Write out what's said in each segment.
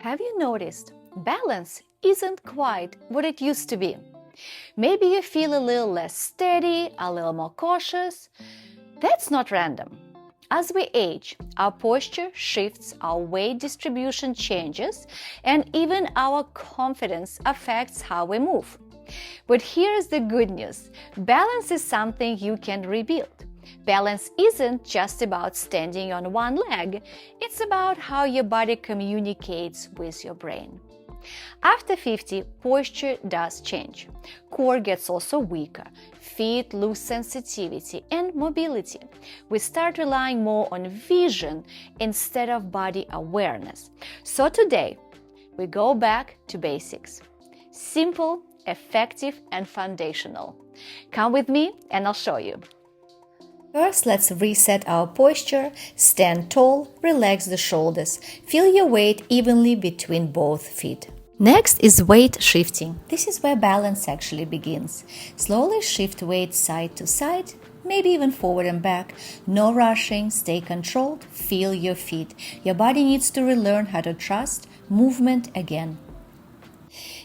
Have you noticed balance isn't quite what it used to be? Maybe you feel a little less steady, a little more cautious. That's not random. As we age, our posture shifts, our weight distribution changes, and even our confidence affects how we move. But here's the good news. Balance is something you can rebuild. Balance isn't just about standing on one leg, it's about how your body communicates with your brain. After 50, posture does change. Core gets also weaker, feet lose sensitivity and mobility. We start relying more on vision instead of body awareness. So today, we go back to basics. Simple, effective, and foundational. Come with me and I'll show you. First, let's reset our posture. Stand tall, relax the shoulders. Feel your weight evenly between both feet. Next is weight shifting. This is where balance actually begins. Slowly shift weight side to side, maybe even forward and back. No rushing, stay controlled, feel your feet. Your body needs to relearn how to trust movement again.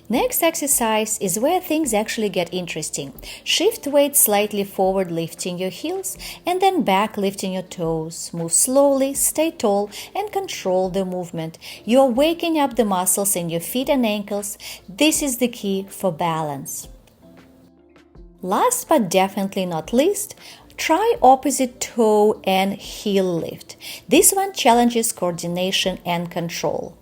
Next exercise is where things actually get interesting. Shift weight slightly forward, lifting your heels, and then back, lifting your toes. Move slowly, stay tall, and control the movement. You're waking up the muscles in your feet and ankles. This is the key for balance. Last but definitely not least, try opposite toe and heel lift. This one challenges coordination and control.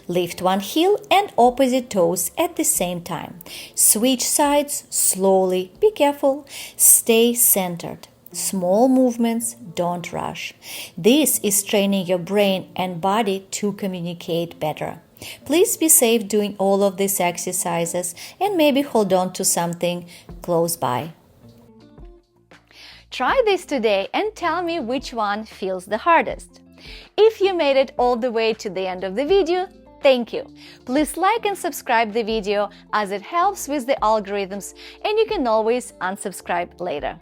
Lift one heel and opposite toes at the same time. Switch sides slowly. Be careful. Stay centered. Small movements, don't rush. This is training your brain and body to communicate better. Please be safe doing all of these exercises and maybe hold on to something close by. Try this today and tell me which one feels the hardest. If you made it all the way to the end of the video, thank you. Please like and subscribe the video as it helps with the algorithms and you can always unsubscribe later.